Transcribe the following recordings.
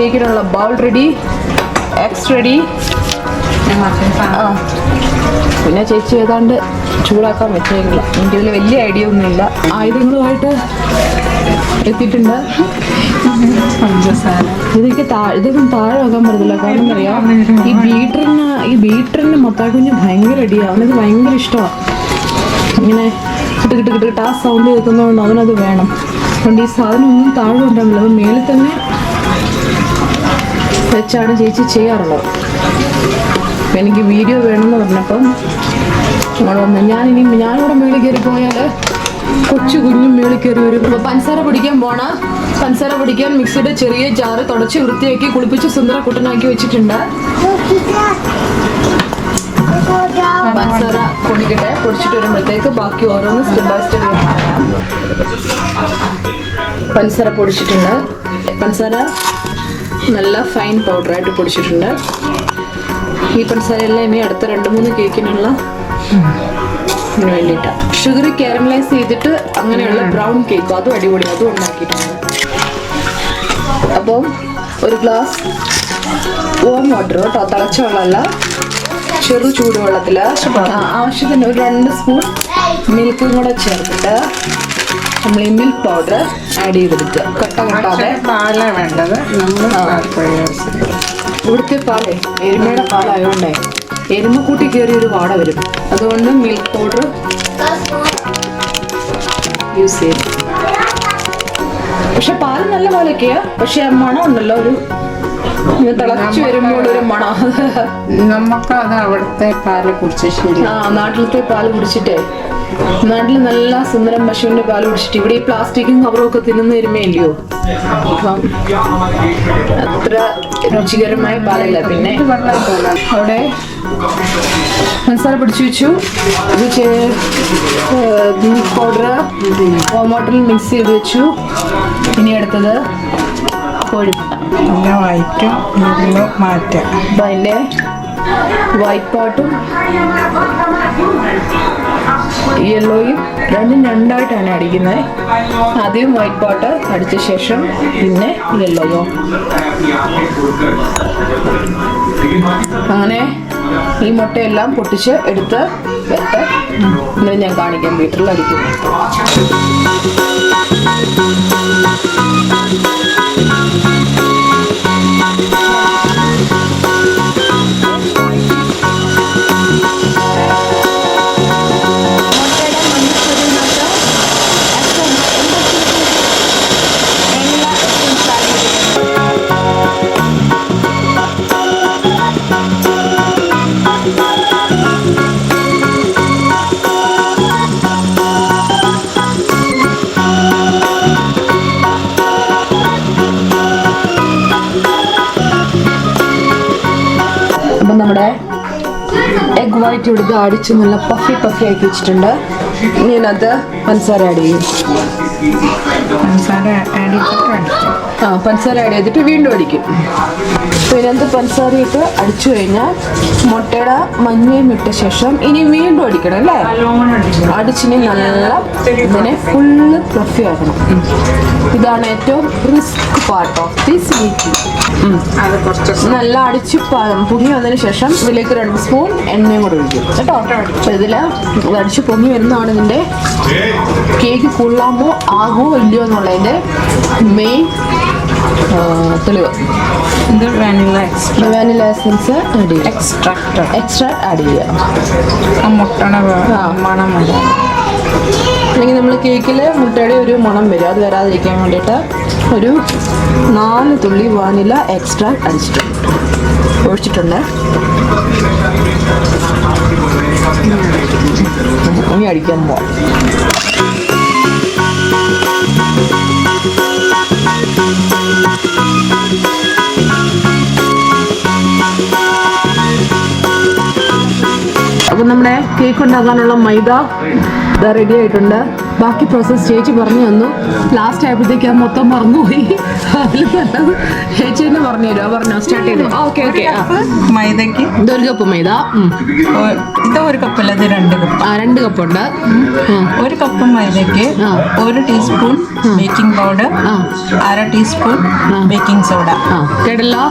കേക്കിനുള്ള bowl ready, eggs ready. പിന്നെ ചേച്ചി ഏതാണ്ട് ചൂടാക്കാൻ വെച്ചേക്കില്ല. എനിക്കിതിൽ വലിയ ഐഡിയ ഒന്നുമില്ല. ആയുധങ്ങളുമായിട്ട് എത്തിയിട്ടുണ്ട്. ഇതൊക്കെ ഇതൊന്നും താഴെ വെക്കാൻ പറ്റത്തില്ല. കാരണം അറിയാം, ഈ ബീറ്ററിന് മൊത്താക്കുഞ്ഞ് ഭയങ്കര അടിയാണ്. അവനത് ഭയങ്കര ഇഷ്ടമാണ്. ഇങ്ങനെ കിട്ട് ആ സൗണ്ട് കേൾക്കുന്നതുകൊണ്ട് അവനത് വേണം. അതുകൊണ്ട് ഈ സാധനം ഒന്നും താഴെ ഉണ്ടാവില്ല. അത് മേളിൽ തന്നെ വെച്ചാണ് ചേച്ചി ചെയ്യാറുള്ളത്. അപ്പം എനിക്ക് വീഡിയോ വേണമെന്ന് പറഞ്ഞപ്പം നമ്മൾ വന്ന് ഞാനിവിടെ മേളിൽ കയറി പോയാൽ കൊച്ചു കുഞ്ഞും മേളിൽ കയറി വരും. അപ്പോൾ പഞ്ചസാര പൊടിക്കാൻ പോണ പഞ്ചസാര പൊടിക്കാൻ മിക്സിയുടെ ചെറിയ ജാറ് തുടച്ച് വൃത്തിയാക്കി കുളിപ്പിച്ച് സുന്ദര കുട്ടനാക്കി വെച്ചിട്ടുണ്ട്. പഞ്ചസാര പൊടിക്കട്ടെ. പൊടിച്ചിട്ട് വരുമ്പോഴത്തേക്ക് ബാക്കി ഓരോന്ന് സ്റ്റെപ്പ് ബൈ സ്റ്റെപ്പ് പറയാം. പഞ്ചസാര പൊടിച്ചിട്ടുണ്ട്. പഞ്ചസാര നല്ല ഫൈൻ പൗഡറായിട്ട് പൊടിച്ചിട്ടുണ്ട്. ഈ പഞ്ചസാരയെല്ലാം ഇനി അടുത്ത 2-3 കേക്കിനുള്ള വേണ്ടിയിട്ടാണ്. ഷുഗർ കാരമലൈസ് ചെയ്തിട്ട് അങ്ങനെയുള്ള ബ്രൗൺ കേക്കും അതും അടിപൊളി, അതും ഉണ്ടാക്കിയിട്ടുണ്ട്. അപ്പം ഒരു ഗ്ലാസ് വാം വാട്ടർ കേട്ടോ, തിളച്ച വെള്ളമല്ല, ചെറു ചൂടുവെള്ളത്തിൽ ആവശ്യത്തിന് ഒരു 2 സ്പൂൺ മിൽക്കും കൂടെ ചേർത്തിട്ട് നമ്മൾ ഈ മിൽക്ക് പൗഡർ ആഡ് ചെയ്തെടുക്കുക. കട്ട കട്ടാതെ വേണ്ടത്. ഇവിടുത്തെ പാലേ എരുമയുടെ പാലായതുകൊണ്ടേ എരുമ കൂട്ടി കയറി ഒരു വാട വരും. അതുകൊണ്ട് മിൽക്ക് പൗഡർ യൂസ് ചെയ്യും. പക്ഷെ പാല് നല്ല പാലൊക്കെയാ. പക്ഷെ ആ മണം ഉണ്ടല്ലോ, ഒരു തിളച്ചു വരുമ്പോൾ ഒരു മണം. നമുക്ക് അത് അവിടുത്തെ പാല് കുടിച്ച് ശരി. നാട്ടിലത്തെ പാല് കുടിച്ചിട്ടേ, നാട്ടിൽ നല്ല സുന്ദരം പശുവിന്റെ പാല് കുടിച്ചിട്ട് ഇവിടെ ഈ പ്ലാസ്റ്റിക്കും കവറും ഒക്കെ തിന്നുന്ന എരുമയില്ലയോ. അപ്പം അത്ര രുചികരമായ പാലല്ല. പിന്നെ അവിടെ മസാല പിടിച്ചു വെച്ചു. ഇത് പൗഡർ വാട്ടറിൽ മിക്സ് ചെയ്ത് വെച്ചു. ഇനി അടുത്തത് കോഴിമുട്ട മാറ്റാം. അപ്പം അതിൻ്റെ വൈറ്റ് പാർട്ടും യെല്ലോയും രണ്ടായിട്ടാണ് അടിക്കുന്നത്. ആദ്യം വൈറ്റ് പാർട്ട് അടിച്ച ശേഷം പിന്നെ യെല്ലോയോ. അങ്ങനെ ഈ മുട്ടയെല്ലാം പൊട്ടിച്ച് എടുത്ത് വെട്ട് ഇങ്ങനെ ഞാൻ കാണിക്കാം. വീട്ടിൽ അടിക്കും. അപ്പം നമ്മുടെ എഗ് വൈറ്റ് ഇവിടുത്തെ അടിച്ച് നല്ല പഫി ആക്കി വെച്ചിട്ടുണ്ട്. ഇനി അതിനകത്ത് പഞ്ചസാര ആഡ് ചെയ്യും. പഞ്ചസാര ആഡ് ചെയ്തിട്ട് വീണ്ടും അടിക്കും. അപ്പോൾ ഇതിനകത്ത് പഞ്ചസാര ഇട്ട് അടിച്ചു കഴിഞ്ഞാൽ മുട്ടയുടെ മഞ്ഞയും ഇട്ട ശേഷം ഇനി വീണ്ടും അടിക്കണം അല്ലേ. അടിച്ചിനി നല്ല ഇതിനെ ഫുള്ള് ഫ്ലഫി ആക്കണം. ഇതാണ് ഏറ്റവും risk part of this making. നല്ല അടിച്ച് പൊങ്ങി വന്നതിന് ശേഷം ഇതിലേക്ക് 2 സ്പൂൺ എണ്ണയും കൂടെ ഒഴിക്കും കേട്ടോ. അപ്പോൾ ഇതിൽ അടിച്ച് പൊങ്ങി വരുന്നതാണ് ഇതിൻ്റെ കേക്ക് കൊള്ളാമോ ആകുമോ ഇല്ലയോ എന്നുള്ളതിൻ്റെ മെയിൻ തെളിവ്. ഇത് വാനില എസൻസ് ആഡ് ചെയ്യുക. എക്സ്ട്രാ ആഡ് ചെയ്യുക. മുട്ടണ മണം വരും. അല്ലെങ്കിൽ നമ്മൾ കേക്കിൽ മുട്ടയുടെ ഒരു മണം വരും. അത് വരാതിരിക്കാൻ വേണ്ടിയിട്ട് ഒരു 4 തുള്ളി വാനില എക്സ്ട്രാ ഒഴിച്ചിട്ടുണ്ട്. ഇനി അടിക്കാൻ പോവാം. അപ്പം നമ്മുടെ കേക്ക് ഉണ്ടാക്കാനുള്ള മൈദ റെഡി ആയിട്ടുണ്ട്. ബാക്കി പ്രോസസ്സ് ചേച്ചി പറഞ്ഞു തന്നു. ലാസ്റ്റ് ആയപ്പോഴത്തേക്ക് അത് മൊത്തം മറന്നുപോയി. അതിൽ നല്ലത് ചേച്ചി തന്നെ പറഞ്ഞു തരുമോ? പറഞ്ഞോ, സ്റ്റാർട്ട് ചെയ്തു. Okay okay. മൈദക്ക് ഇതൊരു കപ്പ് മൈദ. ഇത് 1 കപ്പല്ല, ഇത് 2 കപ്പ്. 2 കപ്പുണ്ട്. 1 കപ്പ് മൈദക്ക് 1 teaspoon baking powder, 1/2 teaspoon baking soda. കേട്ടല്ലോ.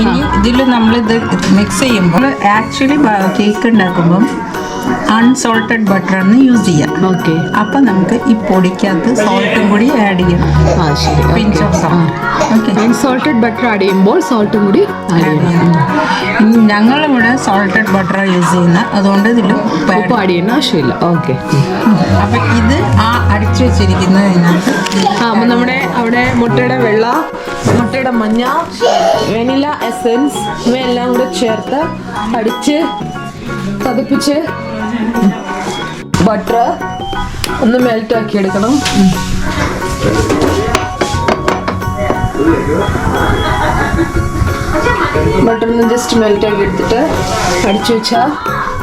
ഇനി ഇതിൽ നമ്മളിത് മിക്സ് ചെയ്യുമ്പോൾ ആക്ച്വലി കേക്ക് ഉണ്ടാക്കുമ്പം അൺസോൾട്ടഡ് ബട്ടറാണ് യൂസ് ചെയ്യാം. ഓക്കെ. അപ്പം നമുക്ക് ഈ പൊടിക്കകത്ത് സോൾട്ടും കൂടി ആഡ് ചെയ്യണം. ശരി. Pinch of salt. Okay. Unsalted butter add ചെയ്യുമ്പോൾ സോൾട്ടും കൂടി ആഡ് ചെയ്യണം. ഇനി ഞങ്ങളിവിടെ സോൾട്ടഡ് ബട്ടറാണ് യൂസ് ചെയ്യുന്നത്, അതുകൊണ്ട് ഇതിൽ ഉപ്പ് ആഡ് ചെയ്യണ ആവശ്യമില്ല. ഓക്കെ. അപ്പം ഇത് അടിച്ചു വെച്ചിരിക്കുന്നതിനകത്ത് അപ്പം നമ്മുടെ അവിടെ മുട്ടയുടെ വെള്ള, മുട്ടയുടെ മഞ്ഞ, വെനില എസൻസ് ഇവയെല്ലാം കൂടെ ചേർത്ത് അടിച്ച് പതിപ്പിച്ച് ബട്ടർ ഒന്ന് മെൽറ്റ് ആക്കി എടുക്കണം. ബട്ടർ ഒന്ന് ജസ്റ്റ് മെൽറ്റ് ആക്കി എടുത്തിട്ട് അടിച്ചു വെച്ചാൽ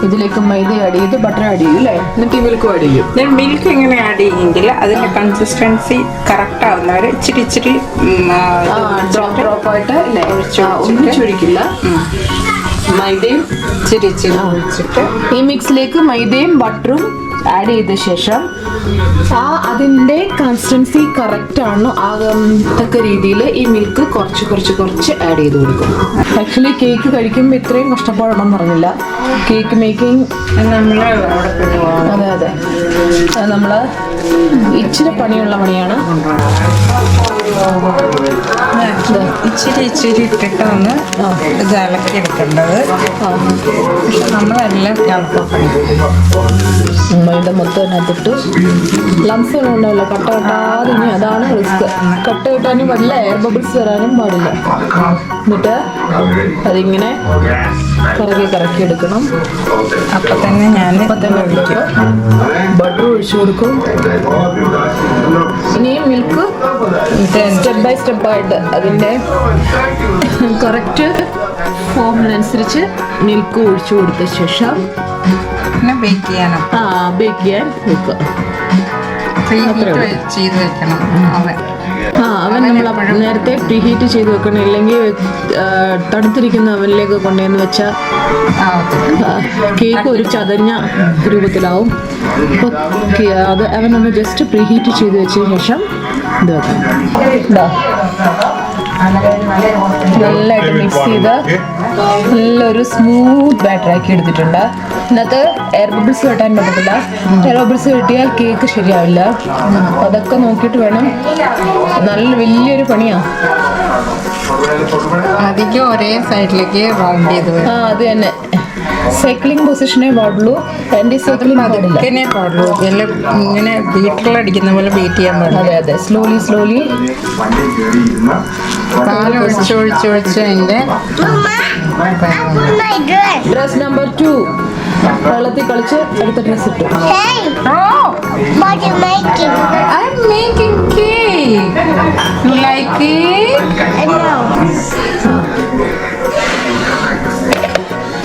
ഇതിലേക്ക് മൈദ ആഡ് ചെയ്ത് ബട്ടർ ആഡ് ചെയ്യും അല്ലേ? എന്നിട്ട് ഈ മിൽക്കും ആഡ് ചെയ്യും. ഞാൻ മിൽക്ക് എങ്ങനെ ആഡ് ചെയ്യുമെങ്കിൽ അതിൻ്റെ കൺസിസ്റ്റൻസി കറക്റ്റ് ആവുന്നവരെ ഇച്ചിരി ഡ്രോപ്പ് ആയിട്ട് അല്ലേ? ഒന്നിച്ചൊഴിക്കില്ല. മൈദയും ഇച്ചിരി ഒഴിച്ചിട്ട് ഈ മിക്സിലേക്ക് മൈദയും ബട്ടറും ആഡ് ചെയ്ത ശേഷം അതിൻ്റെ കൺസിസ്റ്റൻസി കറക്റ്റ് ആണ് ആകത്തക്ക രീതിയിൽ ഈ മിൽക്ക് കുറച്ച് ആഡ് ചെയ്ത് കൊടുക്കും. ആക്ച്വലി കേക്ക് കഴിക്കുമ്പോൾ ഇത്രയും കഷ്ടപ്പാടുണ്ടെന്ന് പറഞ്ഞില്ല. കേക്ക് മേക്കിംഗ് നമ്മൾ അവിടെ കൊണ്ടുപോകണം. അതെ അത് നമ്മൾ ഇച്ചിരി പണിയുള്ള പണിയാണ്. ഇച്ചിരി ഇട്ടിട്ട് ഒന്ന് ഇത് ഇളക്കി എടുക്കേണ്ടത്. പക്ഷെ നമ്മളെല്ലാം മൈദ മൊത്തം അതിനകത്തിട്ട് ലംസ് ഒന്നും ഉണ്ടാവില്ല. കട്ട കെട്ടാതെ ഇനി അതാണ് റിസ്ക്. കട്ട കിട്ടാനും പാടില്ല, എയർ ബബിൾസ് വരാനും പാടില്ല. എന്നിട്ട് അതിങ്ങനെ കറക്കി എടുക്കണം. അപ്പം തന്നെ ഞാൻ ഒഴിക്കും. ബട്ടർ ഒഴിച്ചു കൊടുക്കും. ഇനിയും മിൽക്ക് സ്റ്റെപ്പ് ബൈ സ്റ്റെപ്പായിട്ട് അതിൻ്റെ കറക്റ്റ് ഫോമിനനുസരിച്ച് മിൽക്ക് ഒഴിച്ചു കൊടുത്ത ശേഷം പിന്നെ ബേക്ക് ചെയ്യാനും ബേക്ക് ചെയ്യാൻ വെക്കുക. ചെയ്ത് വെക്കണം. അവൻ നമ്മൾ നേരത്തെ പ്രീഹീറ്റ് ചെയ്ത് വെക്കണം. ഇല്ലെങ്കിൽ തണുത്തിരിക്കുന്ന അവനിലേക്ക് കൊണ്ടുവന്ന് വെച്ചാൽ കേക്ക് ഒരു ചതഞ്ഞ രൂപത്തിലാവും. അപ്പോൾ അത് അവനൊന്ന് ജസ്റ്റ് പ്രീഹീറ്റ് ചെയ്ത് വെച്ചതിന് ശേഷം ഇത് വെക്കണം. നല്ലതായിട്ട് മിക്സ് ചെയ്ത് നല്ലൊരു സ്മൂത്ത് ബാറ്റർ ആക്കി എടുത്തിട്ടുണ്ട്. ഇതിനകത്ത് എയർ ബബിൾസ് കിട്ടാൻ പറ്റത്തില്ല. എയർ ബബിൾസ് കിട്ടിയാൽ കേക്ക് ശരിയാവില്ല. അതൊക്കെ നോക്കിയിട്ട് വേണം. നല്ല വലിയൊരു പണിയാണ്. അധികം ഒരേ സൈഡിലേക്ക് റൗണ്ട് ചെയ്ത് അത് തന്നെ. സൈക്ലിംഗ് പൊസിഷനേ പാടുള്ളൂ. ആൻറ്റി സൈക്ലിംഗ് പാടില്ല പാടുള്ളൂ. എല്ലാം ഇങ്ങനെ ബീറ്ററിലടിക്കുന്ന പോലെ ബീറ്റ് ചെയ്യാൻ പാടില്ല. അതെ സ്ലോലി പാലൊഴിച്ചൊഴിച്ച് അതിൻ്റെ ഡ്രസ് നമ്പർ 2 വെള്ളത്തിൽ കളിച്ച് അടുത്ത ഡ്രസ് ഇട്ടു. What you making? I'm making cake. You like it? No.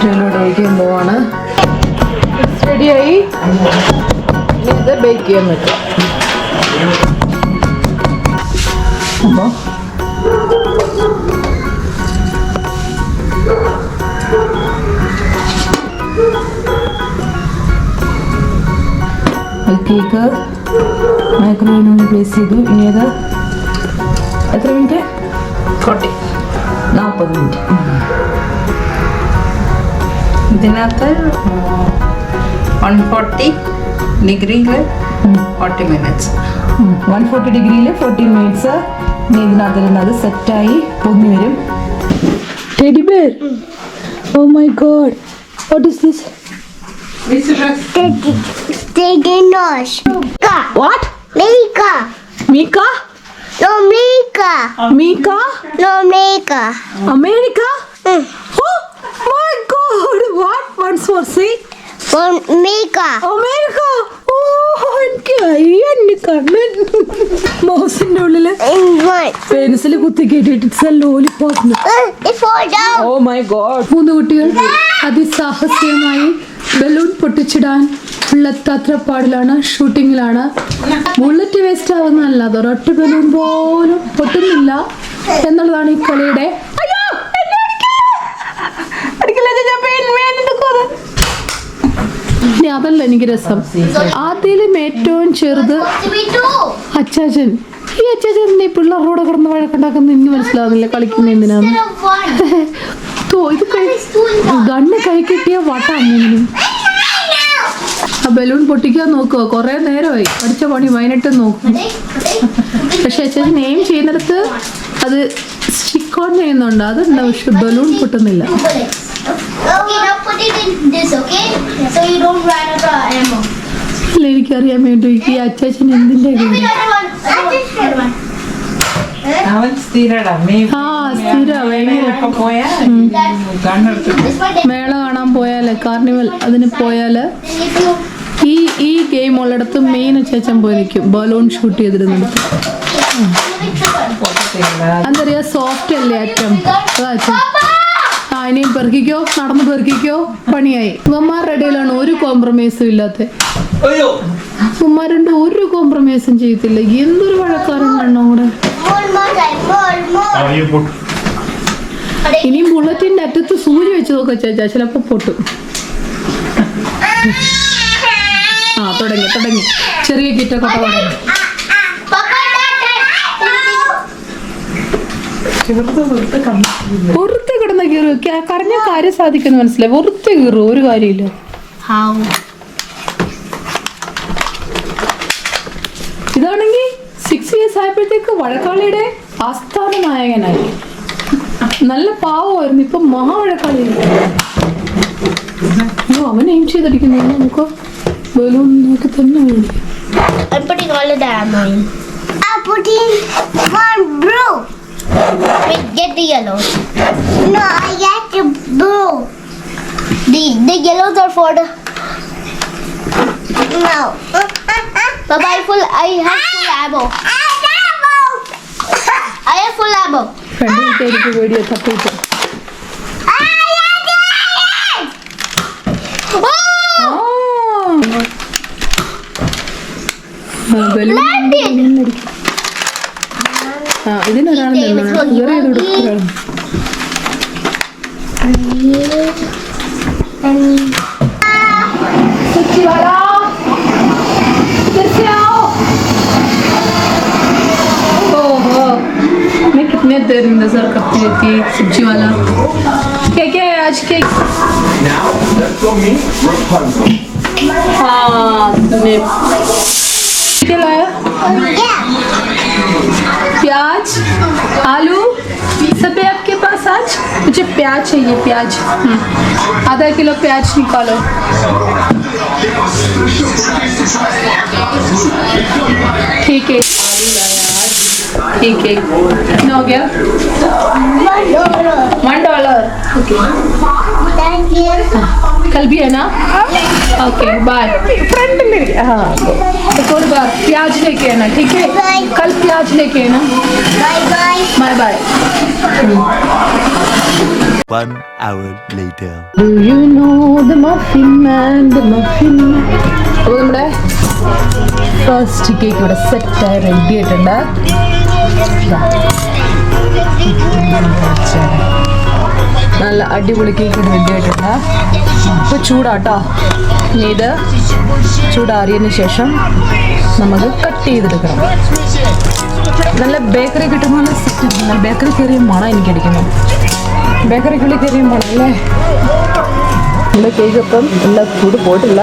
ഇതിലൂടെ ഒഴിക്കാൻ പോവാണ്. റെഡിയായി. ഇത് ബേക്ക് ചെയ്യാൻ പറ്റും. അപ്പോൾ കേക്ക് മൈക്രോവേവിൽ പ്ലേസ് ചെയ്തു. ഇനി അത് എത്ര മിനിറ്റ്? 40 മിനിറ്റ്. ഇതിനകത്ത് 140 ഡിഗ്രിയിൽ 40 മിനിറ്റ്സ്. 140 ഡിഗ്രിയിൽ 40 മിനിറ്റ്സ്. ഇനി ഇതിനകത്തിരുന്ന് അത് സെറ്റായി പൊങ്ങി വരും. Teddy bear. Oh my god, what is this? Steady nose. What? Mika. Mika? No Mika. Mika? No Mika. America? Oh my god, what? Once more say. From Mika. America. ഓ എനിക്ക് അയ്യന്റെ കണ്ണൻ. മൗസിന്റെ ഉള്ളില് What? പെൻസിൽ കുത്തി കേട്ടിട്ട് it's a lollipop. It fall down. Oh my god. 3 കുട്ടികൾ അതിസാഹസ്യമായി ബലൂൺ പൊട്ടിച്ചിടാൻ ഉള്ള തത്രപ്പാടിലാണ്, ഷൂട്ടിങ്ങിലാണ്. ബുള്ളറ്റ് വേസ്റ്റ് ആവുന്നതല്ല, അതൊരൊറ്റ ബലൂൺ പോലും പൊട്ടുന്നില്ല എന്നുള്ളതാണ് ഈ കളിയുടെ. ഇനി അതല്ല എനിക്ക് രസം, അതിലും ഏറ്റവും ചെറുത് അച്ചാച്ചൻ. ഈ അച്ചാച്ചൻ ഈ പിള്ളേരോടെ കിടന്ന് വഴക്കുണ്ടാക്കുന്ന എനിക്ക് മനസ്സിലാവുന്നില്ല, കളിക്കുന്ന എന്തിനാണ്. ഇത് ഗണ്ണ് കൈ കിട്ടിയ വട്ടാണ്. ആ ബലൂൺ പൊട്ടിക്കാൻ നോക്കുക, കുറെ നേരമായി പഠിച്ച പണി വൈകിട്ട് നോക്കും. പക്ഷെ അച്ചാച്ചൻ എയിം ചെയ്യുന്നിടത്ത് അത് സ്റ്റിക്ക് ഓൺ ചെയ്യുന്നുണ്ട്, അതുണ്ട്. പക്ഷെ ബലൂൺ പൊട്ടുന്നില്ല. അല്ല, എനിക്കറിയാൻ വേണ്ടി ഈ അച്ചാച്ചൻ എന്തിന്റെ മേള കാണാൻ പോയാല്, കാർണിവൽ അതിന് പോയാല് ഈ ഗെയിം ഉള്ളിടത്ത് മെയിൻ അച്ചാച്ചൻ പോയി നിൽക്കും, ബലൂൺ ഷൂട്ട് ചെയ്തിരുന്നിടത്ത്. എന്തറിയാ, സോഫ്റ്റ് അല്ലേ അറ്റം. ഇനിയും പെറുക്കിക്കോ, നടന്ന് പെറുക്കിക്കോ, പണിയായി. ഉമ്മമാരുടെ ഇടയിലാണ് ഒരു കോംപ്രമൈസും ഇല്ലാത്ത. ഉമ്മമാരുണ്ട് ഒരു കോംപ്രമൈസും ചെയ്യത്തില്ല. എന്തൊരു വഴക്കാരനാണോ അവിടെ. ഇനിയും ബുള്ളറ്റിന്റെ അറ്റത്ത് സൂര്യ വെച്ച് നോക്ക ചേച്ചാ, ചിലപ്പോ പൊട്ടും. ആ തുടങ്ങി ചെറിയ കിറ്റൊക്കെ തുടങ്ങി. വെറുതെ കിടന്ന കീറു, കരഞ്ഞ കാര്യം സാധിക്കുന്നു മനസ്സിലായി. വെറുതെ കീറു, ഒരു കാര്യമില്ല. ഇതാണെങ്കിൽ 6 years ആയപ്പോഴത്തേക്ക് വഴക്കാളിയുടെ ആസ്ഥാന നായകനായി. നല്ല പാവമായിരുന്നു, ഇപ്പൊ മഹാവഴക്കാളിയായി. അവൻ എയിം ചെയ്തടിക്കുന്നു. നമുക്ക് ബലൂൺ നോക്കി തന്നെ വേണ്ടി. Get the yellows. No, I get the blue. The yellows are for the. No. Baba, I have full ammo. I have full ammo. ഫ്രണ്ടിലേക്ക് വീഡിയോ തപ്പിട്ട്. ഇതിനൊരാളെ मैं कितने देर इंतजार करती रहती है सब्जी वाला. क्या क्या है आज केक? हाँ तुमने क्या लाया? प्याज, आलू सब है आपके पास आज? मुझे प्याज चाहिए, प्याज. आधा किलो प्याज निकालो. ठीक है ठीक है. कितना हो गया? $1. ओके. Thank you. कल भी है ना? Okay bye. फ्रेंड मेरी. हाँ एक और बार प्याज लेके आना, ठीक है? कल प्याज लेके आना. Bye bye. Bye bye. 1 hour later. Do you know the muffin man, the muffin man? അപ്പോൾ നമ്മുടെ ഫസ്റ്റ് കേക്ക് ഇവിടെ സെറ്റായി റെഡി ആയിട്ടുണ്ട്. നല്ല അടിപൊളി കേക്ക് റെഡി ആയിട്ടുണ്ട്. ഇപ്പോൾ ചൂടാട്ടോ. ഇനി ഇത് ചൂടാറിയതിന് ശേഷം നമുക്ക് കട്ട് ചെയ്തെടുക്കണം. നല്ല ബേക്കറി കിട്ടുമ്പോൾ നല്ല സെറ്റ്. നല്ല ബേക്കറി കയറിയ മണം എനിക്കടിക്കുന്നു. ബേക്കറിക്കുള്ളിൽ കയറിയ മണം അല്ലേ. നമ്മുടെ കേക്ക് ഇപ്പം എല്ലാം ചൂട് പോയിട്ടില്ല.